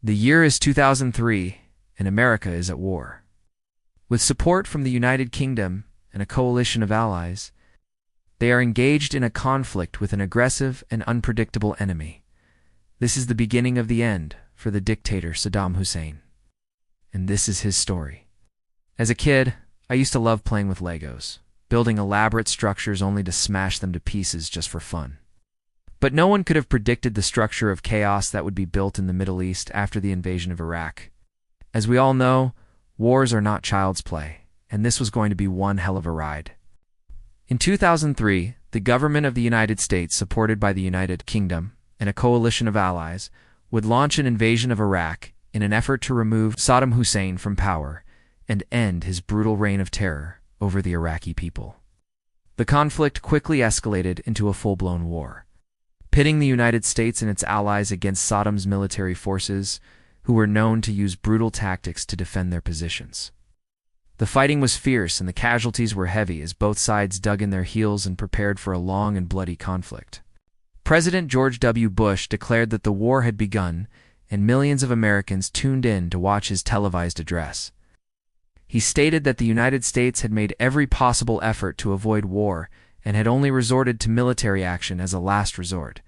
The year is 2003, and America is at war. With support from the United Kingdom and a coalition of allies, they are engaged in a conflict with an aggressive and unpredictable enemy. This is the beginning of the end for the dictator Saddam Hussein. And this is his story. As a kid, I used to love playing with Legos, building elaborate structures only to smash them to pieces just for fun. But no one could have predicted the structure of chaos that would be built in the Middle East after the invasion of Iraq. As we all know, wars are not child's play, and this was going to be one hell of a ride. In 2003, the government of the United States, supported by the United Kingdom and a coalition of allies, would launch an invasion of Iraq in an effort to remove Saddam Hussein from power and end his brutal reign of terror over the Iraqi people. The conflict quickly escalated into a full-blown war, pitting the United States and its allies against Saddam's military forces, who were known to use brutal tactics to defend their positions. The fighting was fierce and the casualties were heavy as both sides dug in their heels and prepared for a long and bloody conflict. President George W. Bush declared that the war had begun, and millions of Americans tuned in to watch his televised address. He stated that the United States had made every possible effort to avoid war and had only resorted to military action as a last resort.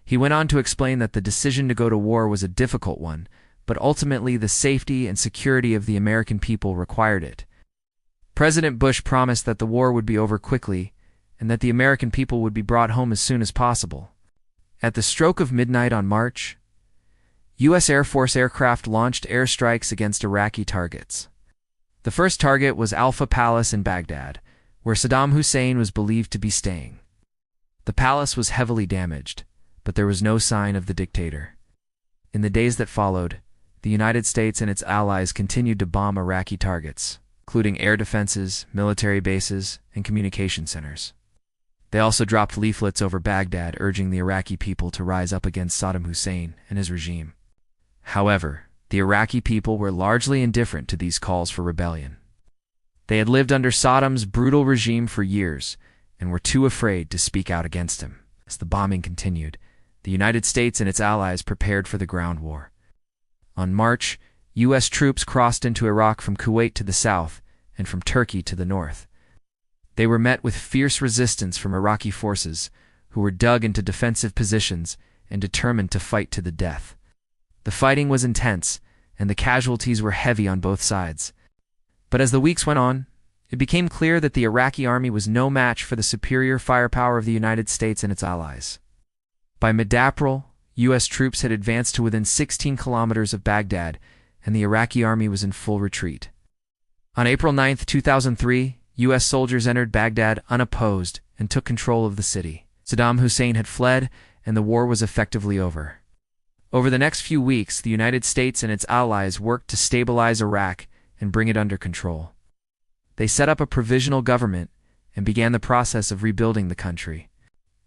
He went on to explain that the decision to go to war was a difficult one, but ultimately the safety and security of the American people required it. President Bush promised that the war would be over quickly and that the American people would be brought home as soon as possible. At the stroke of midnight on March, U.S. Air Force aircraft launched airstrikes against Iraqi targets. The first target was Alpha Palace in Baghdad, where Saddam Hussein was believed to be staying. The palace was heavily damaged, but there was no sign of the dictator. In the days that followed, the United States and its allies continued to bomb Iraqi targets, including air defenses, military bases, and communication centers. They also dropped leaflets over Baghdad urging the Iraqi people to rise up against Saddam Hussein and his regime. However, the Iraqi people were largely indifferent to these calls for rebellion. They had lived under Saddam's brutal regime for years and were too afraid to speak out against him. As the bombing continued, the United States and its allies prepared for the ground war. On March, U.S. troops crossed into Iraq from Kuwait to the south and from Turkey to the north. They were met with fierce resistance from Iraqi forces, who were dug into defensive positions and determined to fight to the death. The fighting was intense, and the casualties were heavy on both sides. But as the weeks went on, it became clear that the Iraqi army was no match for the superior firepower of the United States and its allies. By mid-April, U.S. troops had advanced to within 16 kilometers of Baghdad, and the Iraqi army was in full retreat. On April 9, 2003, U.S. soldiers entered Baghdad unopposed and took control of the city. Saddam Hussein had fled, and the war was effectively over. Over the next few weeks, the United States and its allies worked to stabilize Iraq and bring it under control. They set up a provisional government and began the process of rebuilding the country.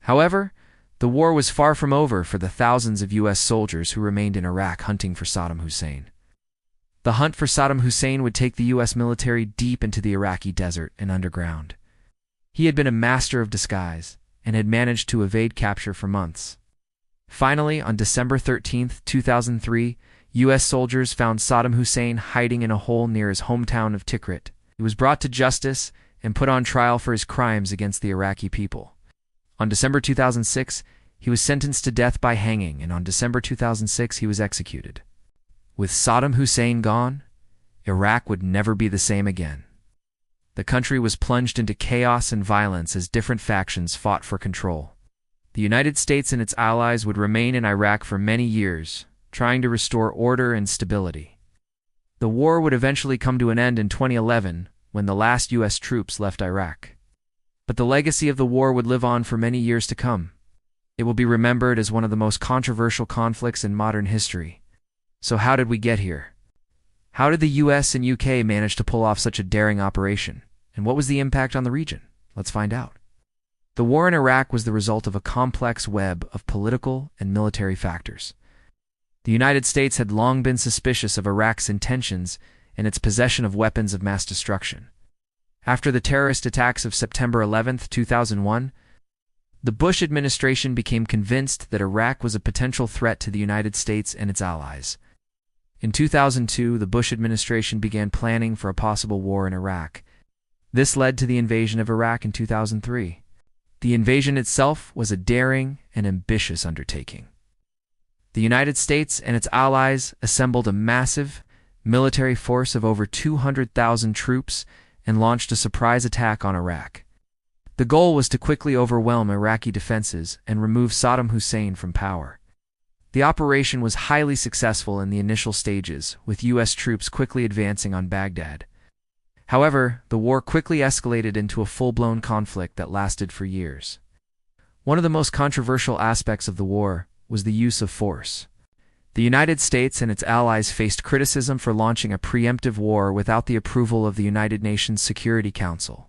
However, the war was far from over for the thousands of U.S. soldiers who remained in Iraq hunting for Saddam Hussein. The hunt for Saddam Hussein would take the U.S. military deep into the Iraqi desert and underground. He had been a master of disguise and had managed to evade capture for months. Finally, on December 13, 2003, U.S. soldiers found Saddam Hussein hiding in a hole near his hometown of Tikrit. He was brought to justice and put on trial for his crimes against the Iraqi people. On December 2006, he was sentenced to death by hanging, and on December 2006, he was executed. With Saddam Hussein gone, Iraq would never be the same again. The country was plunged into chaos and violence as different factions fought for control. The United States and its allies would remain in Iraq for many years, trying to restore order and stability. The war would eventually come to an end in 2011 when the last U.S. troops left Iraq. But the legacy of the war would live on for many years to come. It will be remembered as one of the most controversial conflicts in modern history. So how did we get here? How did the U.S. and UK manage to pull off such a daring operation? And what was the impact on the region? Let's find out. The war in Iraq was the result of a complex web of political and military factors. The United States had long been suspicious of Iraq's intentions and its possession of weapons of mass destruction. After the terrorist attacks of September 11, 2001, the Bush administration became convinced that Iraq was a potential threat to the United States and its allies. In 2002, the Bush administration began planning for a possible war in Iraq. This led to the invasion of Iraq in 2003. The invasion itself was a daring and ambitious undertaking. The United States and its allies assembled a massive military force of over 200,000 troops and launched a surprise attack on Iraq. The goal was to quickly overwhelm Iraqi defenses and remove Saddam Hussein from power. The operation was highly successful in the initial stages, with U.S. troops quickly advancing on Baghdad. However, the war quickly escalated into a full-blown conflict that lasted for years. One of the most controversial aspects of the war was the use of force. The United States and its allies faced criticism for launching a preemptive war without the approval of the United Nations Security Council.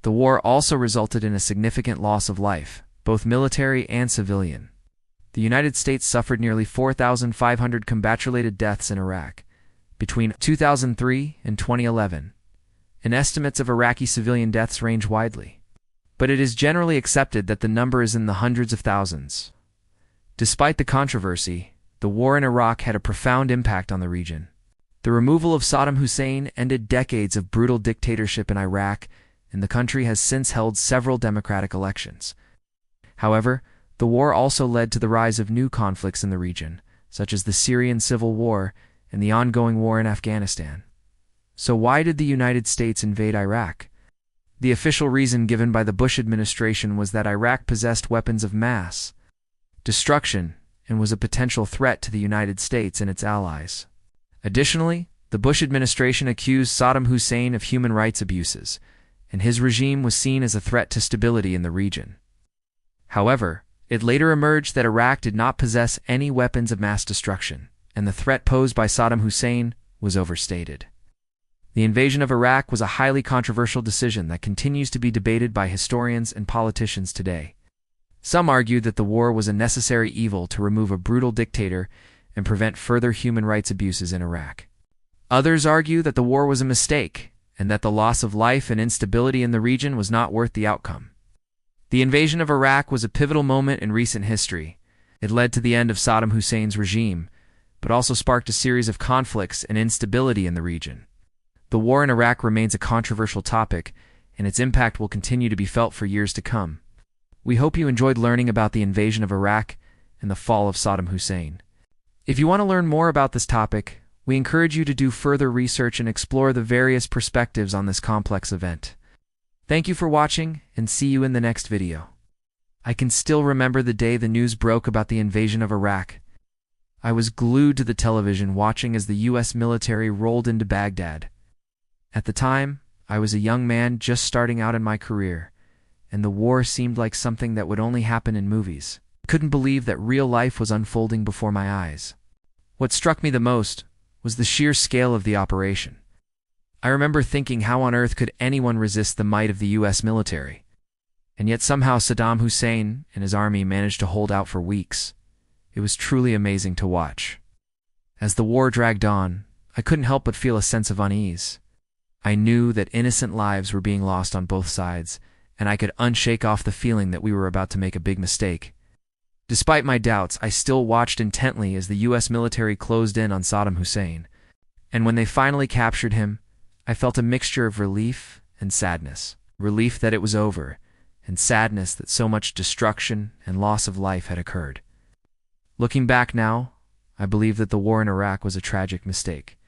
The war also resulted in a significant loss of life, both military and civilian. The United States suffered nearly 4,500 combat-related deaths in Iraq between 2003 and 2011, and estimates of Iraqi civilian deaths range widely. But it is generally accepted that the number is in the hundreds of thousands. Despite the controversy, the war in Iraq had a profound impact on the region. The removal of Saddam Hussein ended decades of brutal dictatorship in Iraq, and the country has since held several democratic elections. However, the war also led to the rise of new conflicts in the region, such as the Syrian civil war and the ongoing war in Afghanistan. So why did the United States invade Iraq? The official reason given by the Bush administration was that Iraq possessed weapons of mass destruction and was a potential threat to the United States and its allies. Additionally, the Bush administration accused Saddam Hussein of human rights abuses, and his regime was seen as a threat to stability in the region. However, it later emerged that Iraq did not possess any weapons of mass destruction, and the threat posed by Saddam Hussein was overstated. The invasion of Iraq was a highly controversial decision that continues to be debated by historians and politicians today. Some argue that the war was a necessary evil to remove a brutal dictator and prevent further human rights abuses in Iraq. Others argue that the war was a mistake, and that the loss of life and instability in the region was not worth the outcome. The invasion of Iraq was a pivotal moment in recent history. It led to the end of Saddam Hussein's regime, but also sparked a series of conflicts and instability in the region. The war in Iraq remains a controversial topic, and its impact will continue to be felt for years to come. We hope you enjoyed learning about the invasion of Iraq and the fall of Saddam Hussein. If you want to learn more about this topic, we encourage you to do further research and explore the various perspectives on this complex event. Thank you for watching, and see you in the next video. I can still remember the day the news broke about the invasion of Iraq. I was glued to the television watching as the U.S. military rolled into Baghdad. At the time, I was a young man just starting out in my career, and the war seemed like something that would only happen in movies. I couldn't believe that real life was unfolding before my eyes. What struck me the most was the sheer scale of the operation. I remember thinking, how on earth could anyone resist the might of the U.S. military? And yet somehow Saddam Hussein and his army managed to hold out for weeks. It was truly amazing to watch. As the war dragged on, I couldn't help but feel a sense of unease. I knew that innocent lives were being lost on both sides, and I could unshake off the feeling that we were about to make a big mistake. Despite my doubts, I still watched intently as the U.S. military closed in on Saddam Hussein, and when they finally captured him, I felt a mixture of relief and sadness. Relief that it was over, and sadness that so much destruction and loss of life had occurred. Looking back now, I believe that the war in Iraq was a tragic mistake.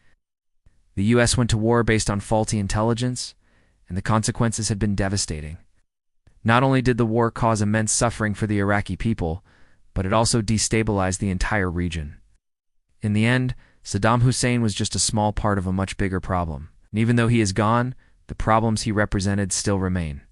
The U.S. went to war based on faulty intelligence, and the consequences had been devastating. Not only did the war cause immense suffering for the Iraqi people, but it also destabilized the entire region. In the end, Saddam Hussein was just a small part of a much bigger problem. And even though he is gone, the problems he represented still remain.